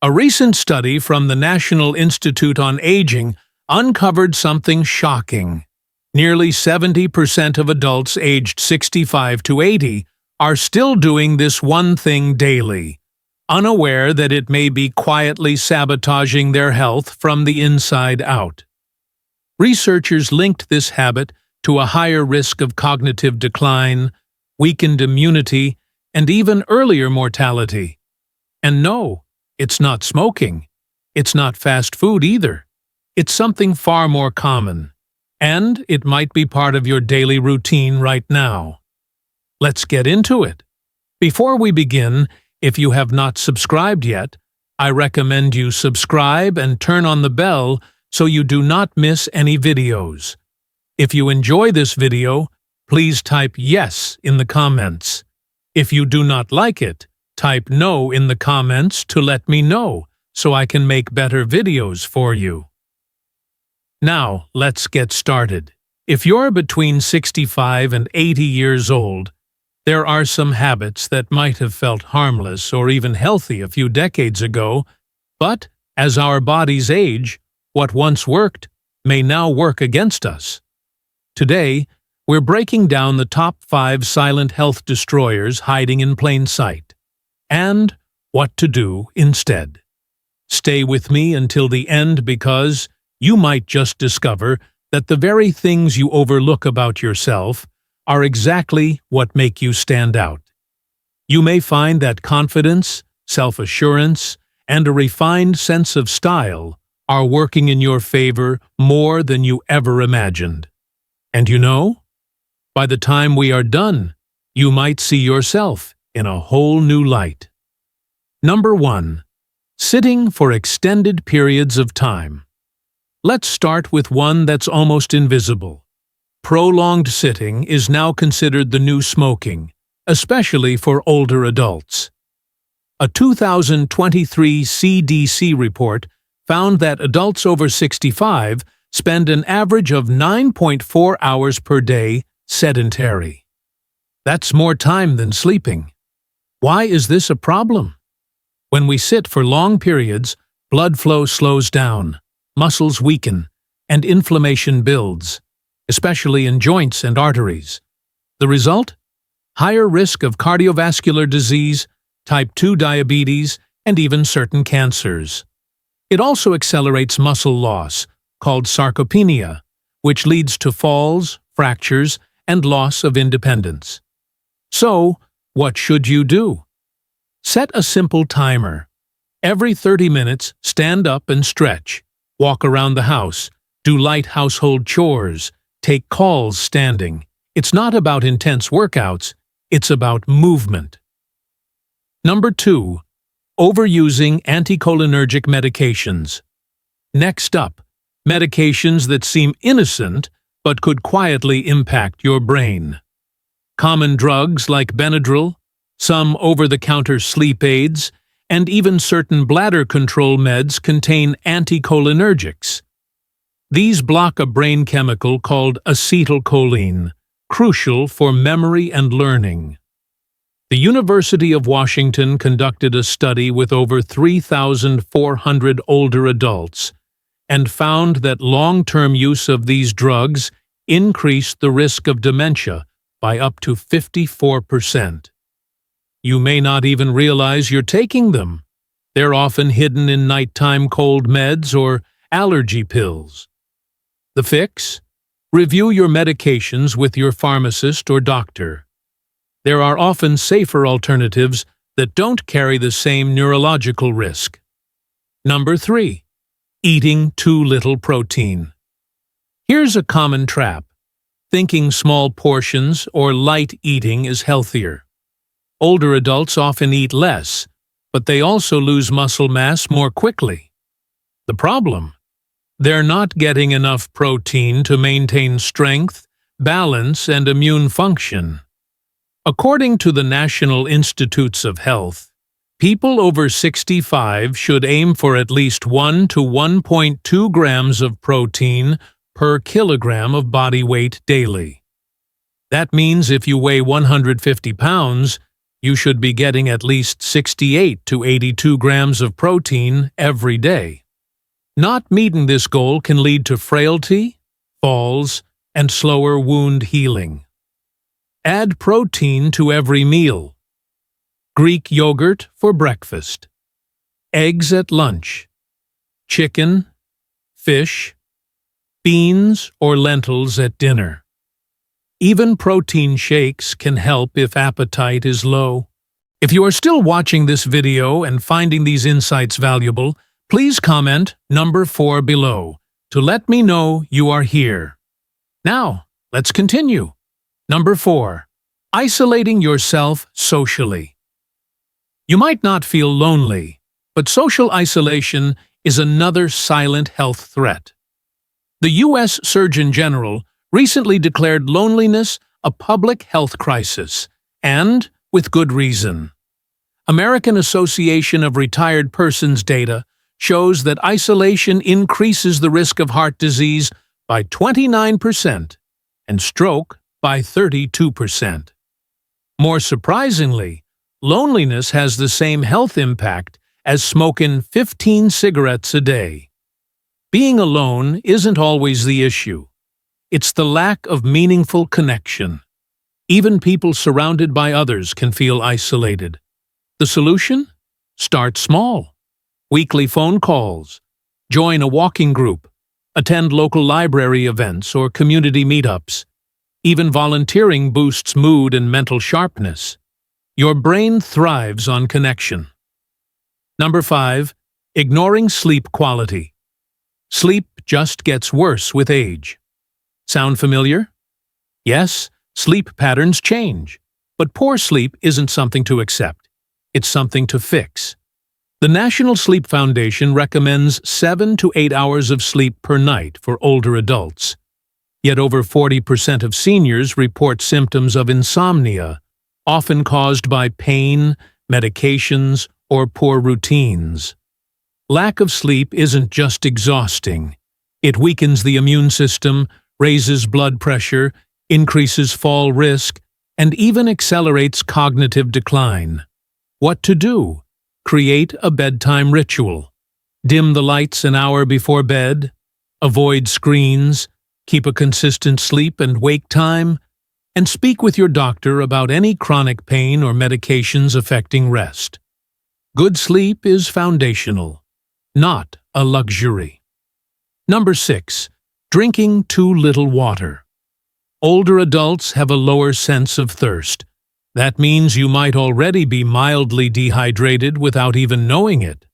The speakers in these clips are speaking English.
A recent study from the National Institute on Aging uncovered something shocking. Nearly 70% of adults aged 65 to 80 are still doing this one thing daily, unaware that it may be quietly sabotaging their health from the inside out. Researchers linked this habit to a higher risk of cognitive decline, weakened immunity, and even earlier mortality. And no, it's not smoking. It's not fast food either. It's something far more common. And it might be part of your daily routine right now. Let's get into it. Before we begin, if you have not subscribed yet, I recommend you subscribe and turn on the bell so you do not miss any videos. If you enjoy this video, please type yes in the comments. If you do not like it, type no in the comments to let me know so I can make better videos for you. Now, let's get started. If you're between 65 and 80 years old, there are some habits that might have felt harmless or even healthy a few decades ago, but as our bodies age, what once worked may now work against us. Today, we're breaking down the top 5 silent health destroyers hiding in plain sight, and what to do instead. Stay with me until the end because you might just discover that the very things you overlook about yourself are exactly what make you stand out. You may find that confidence, self-assurance, and a refined sense of style are working in your favor more than you ever imagined. And you know, by the time we are done, you might see yourself in a whole new light. Number 1. Sitting for extended periods of time. Let's start with one that's almost invisible. Prolonged sitting is now considered the new smoking, especially for older adults. A 2023 CDC report found that adults over 65 spend an average of 9.4 hours per day sedentary. That's more time than sleeping. Why is this a problem? When we sit for long periods, blood flow slows down, muscles weaken, and inflammation builds, especially in joints and arteries. The result? Higher risk of cardiovascular disease, type 2 diabetes, and even certain cancers. It also accelerates muscle loss, called sarcopenia, which leads to falls, fractures, and loss of independence. So, what should you do? Set a simple timer. Every 30 minutes, stand up and stretch. Walk around the house. Do light household chores. Take calls standing. It's not about intense workouts. It's about movement. Number 2. Overusing anticholinergic medications. Next up, medications that seem innocent but could quietly impact your brain. Common drugs like Benadryl, some over-the-counter sleep aids, and even certain bladder control meds contain anticholinergics. These block a brain chemical called acetylcholine, crucial for memory and learning. The University of Washington conducted a study with over 3,400 older adults and found that long-term use of these drugs increased the risk of dementia by up to 54%. You may not even realize you're taking them. They're often hidden in nighttime cold meds or allergy pills. The fix? Review your medications with your pharmacist or doctor. There are often safer alternatives that don't carry the same neurological risk. Number 3. Eating too little protein. Here's a common trap. Thinking small portions or light eating is healthier. Older adults often eat less, but they also lose muscle mass more quickly. The problem? They're not getting enough protein to maintain strength, balance, and immune function. According to the National Institutes of Health, people over 65 should aim for at least 1 to 1.2 grams of protein per kilogram of body weight daily. That means if you weigh 150 pounds, you should be getting at least 68 to 82 grams of protein every day. Not meeting this goal can lead to frailty, falls, and slower wound healing. Add protein to every meal. Greek yogurt for breakfast. Eggs at lunch. Chicken, fish, beans or lentils at dinner. Even protein shakes can help if appetite is low. If you are still watching this video and finding these insights valuable, please comment number 4 below to let me know you are here. Now, let's continue. Number 4. Isolating yourself socially. You might not feel lonely, but social isolation is another silent health threat. The U.S. Surgeon General recently declared loneliness a public health crisis, and with good reason. American Association of Retired Persons data shows that isolation increases the risk of heart disease by 29% and stroke by 32%. More surprisingly, loneliness has the same health impact as smoking 15 cigarettes a day. Being alone isn't always the issue. It's the lack of meaningful connection. Even people surrounded by others can feel isolated. The solution? Start small. Weekly phone calls. Join a walking group. Attend local library events or community meetups. Even volunteering boosts mood and mental sharpness. Your brain thrives on connection. Number 5. Ignoring sleep quality. Sleep just gets worse with age. Sound familiar? Yes, sleep patterns change, but poor sleep isn't something to accept. It's something to fix. The National Sleep Foundation recommends 7 to 8 hours of sleep per night for older adults. Yet over 40% of seniors report symptoms of insomnia, often caused by pain, medications, or poor routines. Lack of sleep isn't just exhausting. It weakens the immune system, raises blood pressure, increases fall risk, and even accelerates cognitive decline. What to do? Create a bedtime ritual. Dim the lights an hour before bed. Avoid screens. Keep a consistent sleep and wake time. And speak with your doctor about any chronic pain or medications affecting rest. Good sleep is foundational, not a luxury. Number 6. Drinking too little water. Older adults have a lower sense of thirst. That means you might already be mildly dehydrated without even knowing it.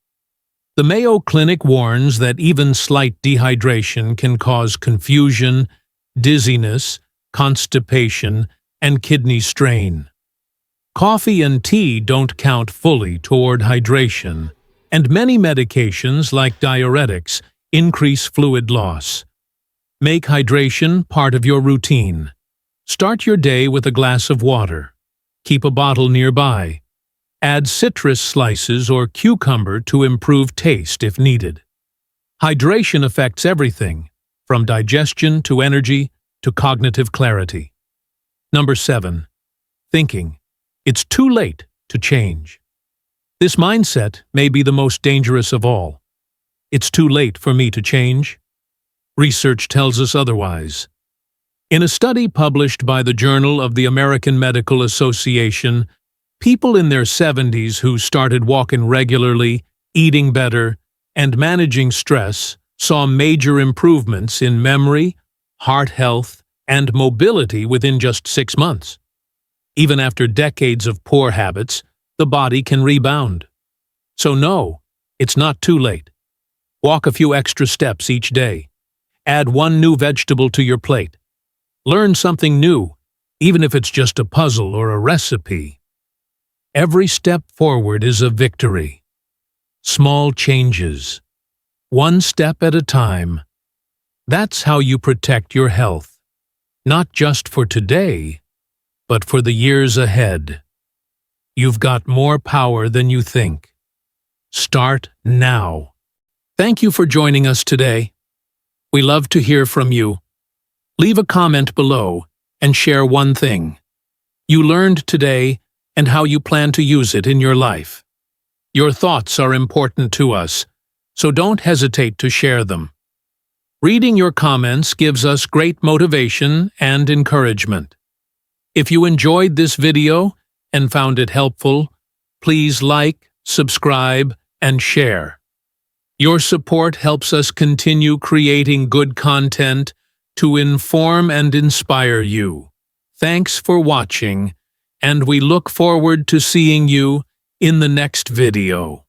The Mayo Clinic warns that even slight dehydration can cause confusion, dizziness, constipation, and kidney strain. Coffee and tea don't count fully toward hydration, and many medications like diuretics increase fluid loss. Make hydration part of your routine. Start your day with a glass of water. Keep a bottle nearby. Add citrus slices or cucumber to improve taste if needed. Hydration affects everything, from digestion to energy to cognitive clarity. Number 7. Thinking it's too late to change. This mindset may be the most dangerous of all. It's too late for me to change. Research tells us otherwise. In a study published by the Journal of the American Medical Association, people in their 70s who started walking regularly, eating better, and managing stress saw major improvements in memory, heart health, and mobility within just 6 months. Even after decades of poor habits, the body can rebound. So no, it's not too late. Walk a few extra steps each day. Add one new vegetable to your plate. Learn something new, even if it's just a puzzle or a recipe. Every step forward is a victory. Small changes. One step at a time. That's how you protect your health. Not just for today, but for the years ahead. You've got more power than you think. Start now. Thank you for joining us today. We love to hear from you. Leave a comment below and share one thing you learned today and how you plan to use it in your life. Your thoughts are important to us, so don't hesitate to share them. Reading your comments gives us great motivation and encouragement. If you enjoyed this video and found it helpful, please like, subscribe, and share. Your support helps us continue creating good content to inform and inspire you. Thanks for watching, and we look forward to seeing you in the next video.